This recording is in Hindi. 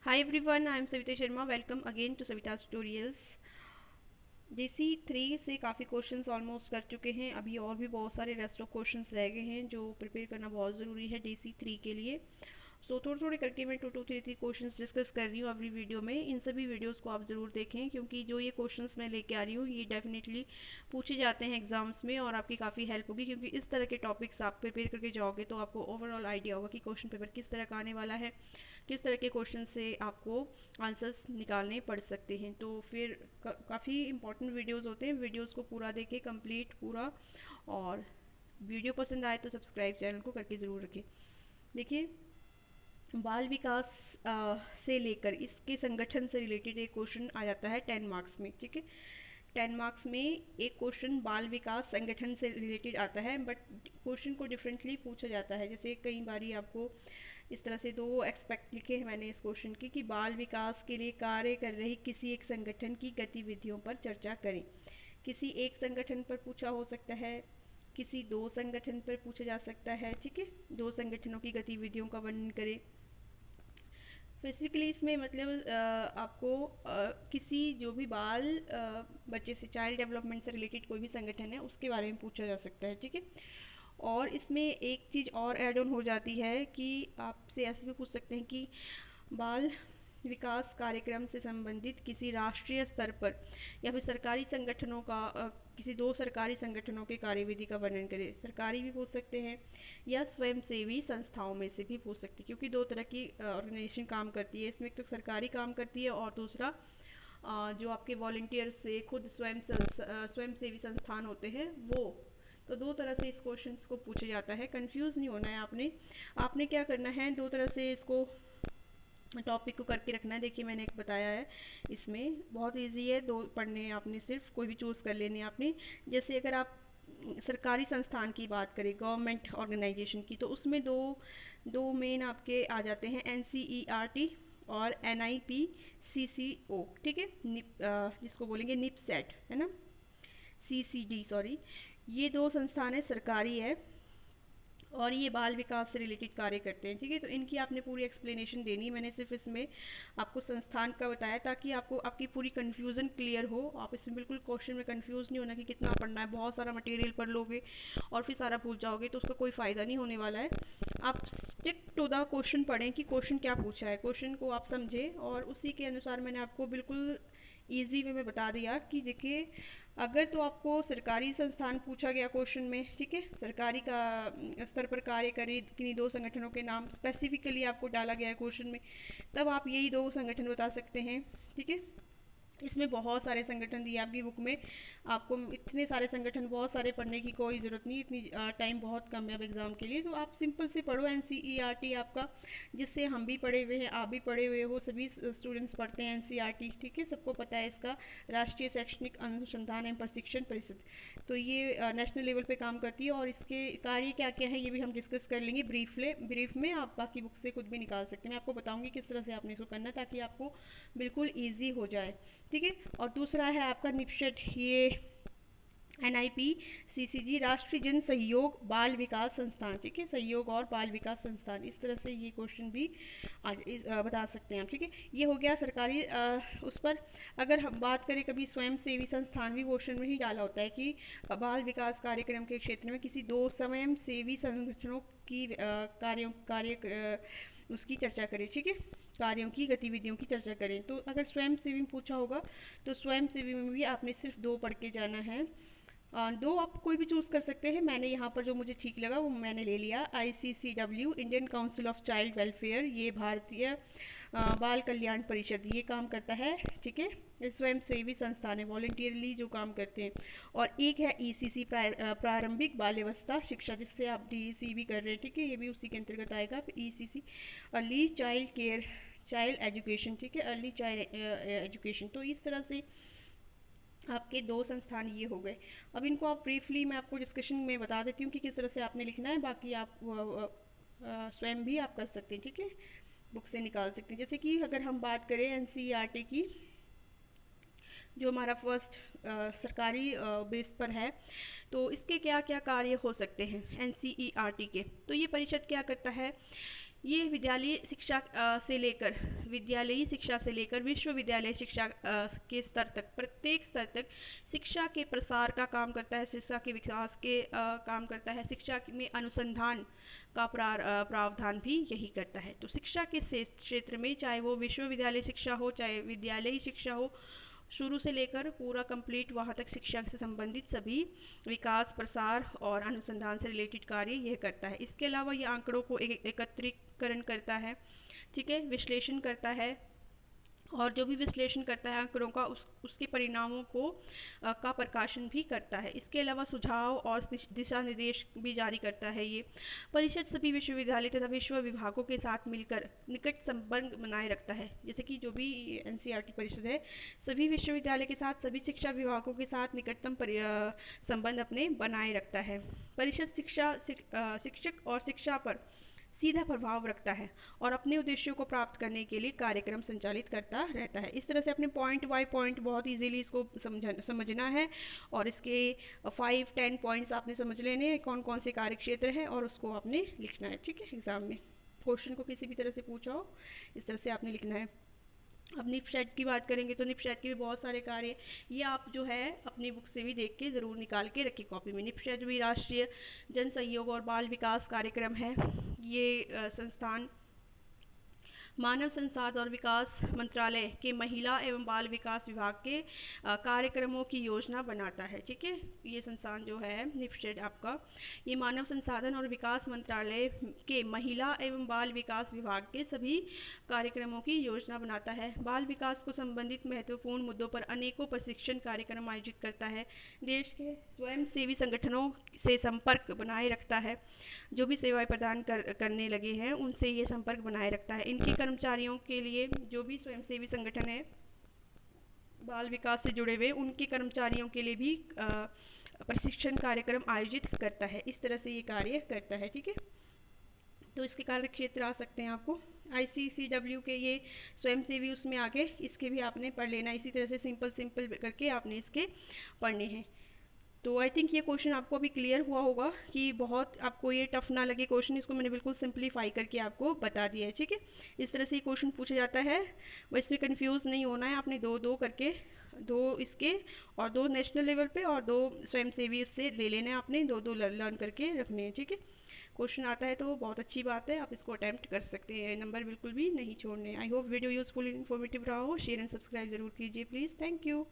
Hi everyone, I am Savita Sharma. Welcome again to Savita's Tutorials. जेसी 3 से काफ़ी क्वेश्चंस ऑलमोस्ट कर चुके हैं। अभी और भी बहुत सारे रेस्ट ऑफ क्वेश्चंस रह गए हैं जो प्रिपेयर करना बहुत ज़रूरी है डेसी 3 के लिए। सो थोड़े थोड़े करके मैं 2 2 3 3 क्वेश्चंस डिस्कस कर रही हूँ अगली वीडियो में। इन सभी वीडियोस को आप ज़रूर देखें क्योंकि जो ये क्वेश्चंस मैं लेके आ रही हूँ ये डेफिनेटली पूछे जाते हैं एग्जाम्स में और आपकी काफ़ी हेल्प होगी क्योंकि इस तरह के टॉपिक्स आप प्रिपेयर करके जाओगे तो आपको ओवरऑल आइडिया होगा कि क्वेश्चन पेपर किस तरह का आने वाला है, किस तरह के क्वेश्चन से आपको आंसर्स निकालने पड़ सकते हैं। तो फिर काफ़ी इंपॉर्टेंट वीडियोस होते हैं, वीडियोस को पूरा देखें कंप्लीट पूरा। और वीडियो पसंद आए तो सब्सक्राइब चैनल को करके ज़रूर रखें। देखिए, बाल विकास से लेकर इसके संगठन से रिलेटेड एक क्वेश्चन आ जाता है 10 मार्क्स में। ठीक है, 10 मार्क्स में एक क्वेश्चन बाल विकास संगठन से रिलेटेड आता है, बट क्वेश्चन को डिफरेंटली पूछा जाता है। जैसे कई बारी आपको इस तरह से दो एक्सपेक्ट लिखे हैं मैंने इस क्वेश्चन के कि बाल विकास के लिए कार्य कर रही किसी एक संगठन की गतिविधियों पर चर्चा करें। किसी एक संगठन पर पूछा हो सकता है, किसी दो संगठन पर पूछा जा सकता है। ठीक है, दो संगठनों की गतिविधियों का वर्णन करें। स्पेसिफिकली इसमें मतलब आपको किसी जो भी बाल बच्चे से चाइल्ड डेवलपमेंट से रिलेटेड कोई भी संगठन है उसके बारे में पूछा जा सकता है। ठीक है, और इसमें एक चीज़ और ऐड ऑन हो जाती है कि आपसे ऐसे भी पूछ सकते हैं कि बाल विकास कार्यक्रम से संबंधित किसी राष्ट्रीय स्तर पर या फिर सरकारी संगठनों का किसी दो सरकारी संगठनों के कार्यविधि का वर्णन करें। सरकारी भी पूछ सकते हैं या स्वयंसेवी संस्थाओं में से भी पूछ सकते हैं क्योंकि दो तरह की ऑर्गेनाइजेशन काम करती है। इसमें एक तो सरकारी काम करती है और दूसरा जो आपके वॉल्टियर से खुद स्वयंसेवी संस्थान होते हैं वो। तो दो तरह से इस क्वेश्चन को पूछा जाता है, कंफ्यूज नहीं होना है आपने। आपने क्या करना है, दो तरह से इसको टॉपिक को करके रखना है। देखिए मैंने एक बताया है, इसमें बहुत इजी है, दो पढ़ने हैं आपने, सिर्फ कोई भी चूज़ कर लेने आपने। जैसे अगर आप सरकारी संस्थान की बात करें, गवर्नमेंट ऑर्गेनाइजेशन की, तो उसमें दो दो मेन आपके आ जाते हैं, NCERT और NIPCCO। ठीक है, जिसको बोलेंगे निपसेट, है ना, CCD सॉरी। ये दो संस्थान है, सरकारी है और ये बाल विकास से रिलेटेड कार्य करते हैं। ठीक है, तो इनकी आपने पूरी एक्सप्लेनेशन देनी है। मैंने सिर्फ इसमें आपको संस्थान का बताया ताकि आपको आपकी पूरी कन्फ्यूज़न क्लियर हो। आप इसमें बिल्कुल क्वेश्चन में कन्फ्यूज़ नहीं होना कि कितना पढ़ना है। बहुत सारा मटेरियल पढ़ लोगे और फिर सारा भूल जाओगे तो उसका कोई फ़ायदा नहीं होने वाला है। आप स्टिक टू द क्वेश्चन पढ़ें कि क्वेश्चन क्या पूछा है, क्वेश्चन को आप समझें और उसी के अनुसार मैंने आपको बिल्कुल ईजी वे में बता दिया कि देखिए, अगर तो आपको सरकारी संस्थान पूछा गया क्वेश्चन में, ठीक है, सरकारी का स्तर पर कार्य करे किन्हीं दो संगठनों के नाम स्पेसिफिकली आपको डाला गया है क्वेश्चन में, तब आप यही दो संगठन बता सकते हैं। ठीक है, इसमें बहुत सारे संगठन दिए आपकी बुक में, आपको इतने सारे संगठन बहुत सारे पढ़ने की कोई ज़रूरत नहीं, इतनी टाइम बहुत कम है अब एग्ज़ाम के लिए। तो आप सिंपल से पढ़ो NCERT आपका, जिससे हम भी पढ़े हुए हैं, आप भी पढ़े हुए हो, सभी स्टूडेंट्स पढ़ते हैं NCERT। ठीक है, सबको पता है इसका, राष्ट्रीय शैक्षणिक अनुसंधान एवं प्रशिक्षण परिषद। तो ये नेशनल लेवल पे काम करती है और इसके कार्य क्या क्या है ये भी हम डिस्कस कर लेंगे ब्रीफ में। आप बाकी बुक से खुद भी निकाल सकते हैं, मैं आपको बताऊंगी किस तरह से आपने इसको करना ताकि आपको बिल्कुल ईजी हो जाए। ठीक है, और दूसरा है आपका निपशेट, ये NIPCCG राष्ट्रीय जन सहयोग बाल विकास संस्थान। ठीक है, सहयोग और बाल विकास संस्थान, इस तरह से ये क्वेश्चन भी बता सकते हैं आप। ठीक है, ये हो गया सरकारी उस पर। अगर हम बात करें, कभी स्वयं सेवी संस्थान भी क्वेश्चन में ही डाला होता है कि बाल विकास कार्यक्रम के क्षेत्र में किसी दो स्वयं सेवी संगठनों की उसकी चर्चा करें। ठीक है, कार्यों की गतिविधियों की चर्चा करें। तो अगर स्वयं सेवी में पूछा होगा तो स्वयं सेवी में भी आपने सिर्फ दो पढ़ के जाना है। दो आप कोई भी चूज़ कर सकते हैं, मैंने यहाँ पर जो मुझे ठीक लगा वो मैंने ले लिया। ICCW Indian council of child welfare, ये भारतीय बाल कल्याण परिषद, ये काम करता है। ठीक है, ये स्वयं सेवी संस्थान है, वॉल्टियरली जो काम करते हैं। और एक है ECC प्रारंभिक बाल्यावस्था शिक्षा, जिससे आप DEC भी कर रहे हैं। ठीक है, ये भी उसी के अंतर्गत आएगा। ECC early child care child education. ठीक है, अर्ली चाइल्ड एजुकेशन। तो इस तरह से आपके दो संस्थान ये हो गए। अब इनको आप ब्रीफली मैं आपको डिस्कशन में बता देती हूँ कि किस तरह से आपने लिखना है, बाकी आप स्वयं भी आप कर सकते हैं। ठीक है, बुक से निकाल सकते हैं। जैसे कि अगर हम बात करें NCERT की, जो हमारा फर्स्ट सरकारी बेस पर है, तो इसके क्या क्या कार्य हो सकते हैं NCERT के। तो ये परिषद क्या करता है, ये विद्यालयी शिक्षा से लेकर विश्वविद्यालय शिक्षा के स्तर तक, प्रत्येक स्तर तक शिक्षा के प्रसार का काम करता है, शिक्षा के विकास के काम करता है। शिक्षा में अनुसंधान का प्रावधान भी यही करता है। तो शिक्षा के क्षेत्र में, चाहे वो विश्वविद्यालय शिक्षा हो, चाहे विद्यालयी शिक्षा हो, शुरू से लेकर पूरा कंप्लीट वहाँ तक शिक्षा से संबंधित सभी विकास, प्रसार और अनुसंधान से रिलेटेड कार्य यह करता है। इसके अलावा ये आंकड़ों को एकत्रीकरण करता है, ठीक है, विश्लेषण करता है, और जो भी विश्लेषण करता है आंकड़ों का उसके परिणामों का प्रकाशन भी करता है। इसके अलावा सुझाव और दिशा निर्देश भी जारी करता है। ये परिषद सभी विश्वविद्यालय तथा विश्व विभागों के साथ मिलकर निकट संपर्क बनाए रखता है। जैसे कि जो भी NCERT परिषद है, सभी विश्वविद्यालय के साथ, सभी शिक्षा विभागों के साथ निकटतम संबंध अपने बनाए रखता है। परिषद शिक्षक और शिक्षा पर सीधा प्रभाव रखता है और अपने उद्देश्यों को प्राप्त करने के लिए कार्यक्रम संचालित करता रहता है। इस तरह से अपने पॉइंट बाय पॉइंट बहुत इजीली इसको समझना है, और इसके 5-10 पॉइंट्स आपने समझ लेने हैं, कौन कौन से कार्य क्षेत्र हैं, और उसको आपने लिखना है, ठीक है। एग्जाम में क्वेश्चन को किसी भी तरह से पूछा हो, इस तरह से आपने लिखना है। अब निपशेड की बात करेंगे तो निपशेड के भी बहुत सारे कार्य, ये आप जो है अपनी बुक से भी देख के ज़रूर निकाल के रखिए कॉपी में। निपशेड भी राष्ट्रीय जन सहयोग और बाल विकास कार्यक्रम है। ये संस्थान मानव संसाधन और विकास मंत्रालय के महिला एवं बाल विकास विभाग के कार्यक्रमों की योजना बनाता है, ठीक है। ये संस्थान जो है निपशेड आपका, ये मानव संसाधन और विकास मंत्रालय के महिला एवं बाल विकास विभाग के सभी कार्यक्रमों की योजना बनाता है। बाल विकास को संबंधित महत्वपूर्ण मुद्दों पर अनेकों प्रशिक्षण कार्यक्रम आयोजित करता है। देश के स्वयंसेवी संगठनों से संपर्क बनाए रखता है, जो भी सेवाएं प्रदान करने लगे हैं उनसे ये संपर्क बनाए रखता है। इनके कर्मचारियों के लिए, जो भी स्वयंसेवी संगठन है बाल विकास से जुड़े हुए, उनके कर्मचारियों के लिए भी प्रशिक्षण कार्यक्रम आयोजित करता है। इस तरह से ये कार्य करता है, ठीक है। तो इसके कार्य क्षेत्र आ सकते हैं आपको ICCW के, ये स्वयंसेवी उसमें आगे इसके भी आपने पढ़ लेना। इसी तरह से सिंपल करके आपने इसके पढ़ने हैं। तो आई थिंक ये क्वेश्चन आपको अभी क्लियर हुआ होगा कि बहुत आपको ये टफ ना लगे क्वेश्चन, इसको मैंने बिल्कुल सिंप्लीफाई करके आपको बता दिया है, ठीक है। इस तरह से ये क्वेश्चन पूछा जाता है, बस इसमें कंफ्यूज नहीं होना है। आपने दो करके, 2 इसके और 2 नेशनल लेवल पे और 2 स्वयंसेवी इससे ले लेने हैं आपने, 2 लर्न करके रखने हैं, ठीक है। क्वेश्चन आता है तो बहुत अच्छी बात है, आप इसको अटैम्प्ट कर सकते हैं, नंबर बिल्कुल भी नहीं छोड़ने। I hope video useful informative रहा हो। शेयर एंड सब्सक्राइब जरूर कीजिए प्लीज़। Thank you.